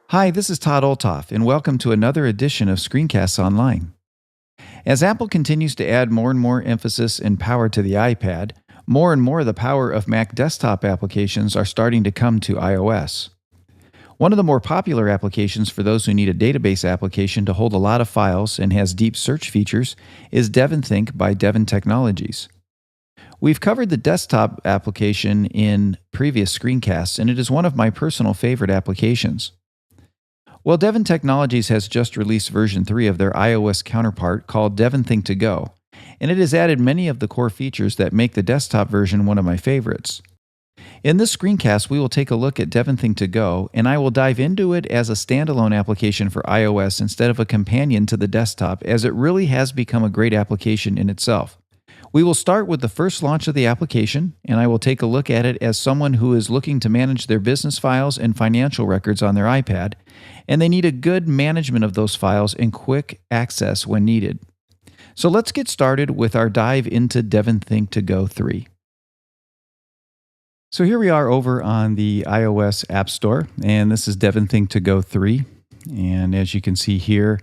Hi, this is Todd Olthoff, and welcome to another edition of Screencasts Online. As Apple continues to add more and more emphasis and power to the iPad, more and more of the power of Mac desktop applications are starting to come to iOS. One of the more popular applications for those who need a database application to hold a lot of files and has deep search features is DEVONthink by Devon Technologies. We've covered the desktop application in previous screencasts, and it is one of my personal favorite applications. Well, Devon Technologies has just released version 3 of their iOS counterpart called DEVONthink To Go, and it has added many of the core features that make the desktop version one of my favorites. In this screencast, we will take a look at DEVONthink To Go, and I will dive into it as a standalone application for iOS instead of a companion to the desktop, as it really has become a great application in itself. We will start with the first launch of the application, and I will take a look at it as someone who is looking to manage their business files and financial records on their iPad, and they need a good management of those files and quick access when needed. So let's get started with our dive into DEVONthink To Go 3. So here we are over on the iOS App Store, and this is DEVONthink To Go 3. And as you can see here,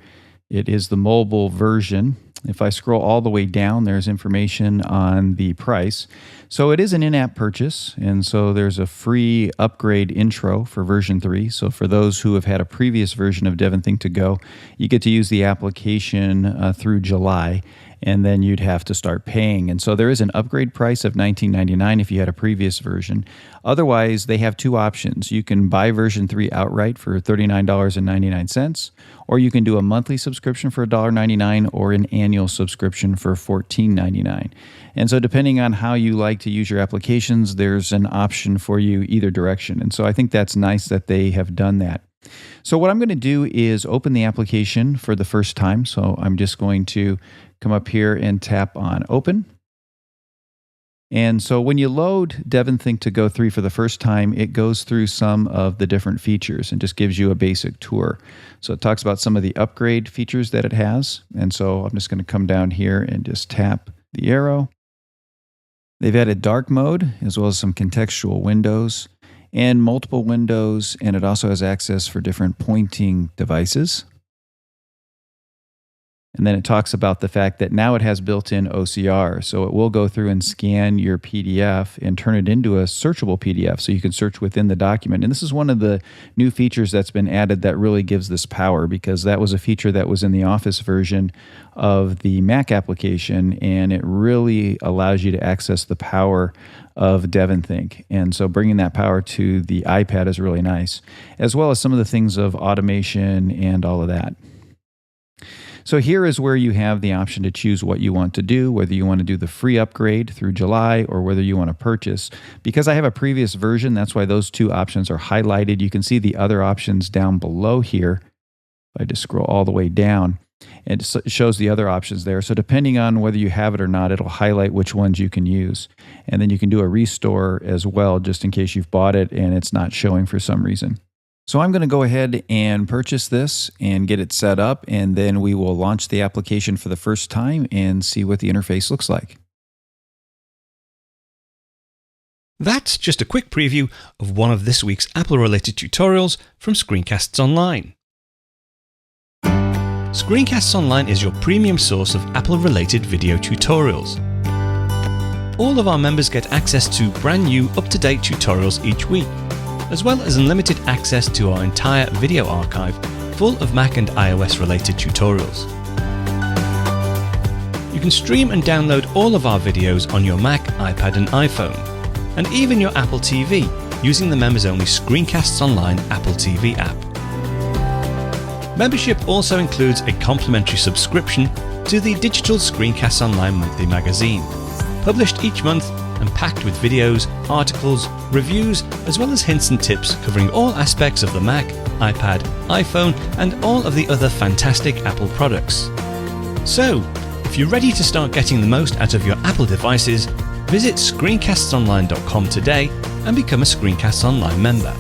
it is the mobile version. If I scroll all the way down, there's information on the price. So it is an in-app purchase, and so there's a free upgrade intro for version 3. So for those who have had a previous version of DEVONthink To Go, you get to use the application through July, and then you'd have to start paying. And so there is an upgrade price of $19.99 if you had a previous version. Otherwise, they have two options. You can buy version 3 outright for $39.99, or you can do a monthly subscription for $1.99 or an annual subscription for $14.99. And so depending on how you like to use your applications, there's an option for you either direction. And so I think that's nice that they have done that. So what I'm going to do is open the application for the first time. So I'm just going to come up here and tap on Open. And so when you load DEVONthink To Go 3 for the first time, it goes through some of the different features and just gives you a basic tour. So it talks about some of the upgrade features that it has. And so I'm just going to come down here and just tap the arrow. They've added dark mode as well as some contextual windows and multiple windows, and it also has access for different pointing devices. And then it talks about the fact that now it has built-in OCR, so it will go through and scan your PDF and turn it into a searchable PDF, so you can search within the document. And this is one of the new features that's been added that really gives this power, because that was a feature that was in the Office version of the Mac application, and it really allows you to access the power of DEVONthink. And so bringing that power to the iPad is really nice, as well as some of the things of automation and all of that. So here is where you have the option to choose what you want to do, whether you want to do the free upgrade through July or whether you want to purchase. Because I have a previous version, that's why those two options are highlighted. You can see the other options down below here. If I just scroll all the way down, it shows the other options there. So depending on whether you have it or not, it'll highlight which ones you can use. And then you can do a restore as well, just in case you've bought it and it's not showing for some reason. So I'm going to go ahead and purchase this and get it set up, and then we will launch the application for the first time and see what the interface looks like. That's just a quick preview of one of this week's Apple-related tutorials from Screencasts Online. Screencasts Online is your premium source of Apple-related video tutorials. All of our members get access to brand new, up-to-date tutorials each week, as well as unlimited access to our entire video archive full of Mac and iOS related tutorials. You can stream and download all of our videos on your Mac, iPad and iPhone, and even your Apple TV using the members-only Screencasts Online Apple TV app. Membership also includes a complimentary subscription to the digital Screencasts Online monthly magazine, published each month and packed with videos, articles, reviews, as well as hints and tips covering all aspects of the Mac, iPad, iPhone, and all of the other fantastic Apple products. So, if you're ready to start getting the most out of your Apple devices, visit screencastsonline.com today and become a Screencasts Online member.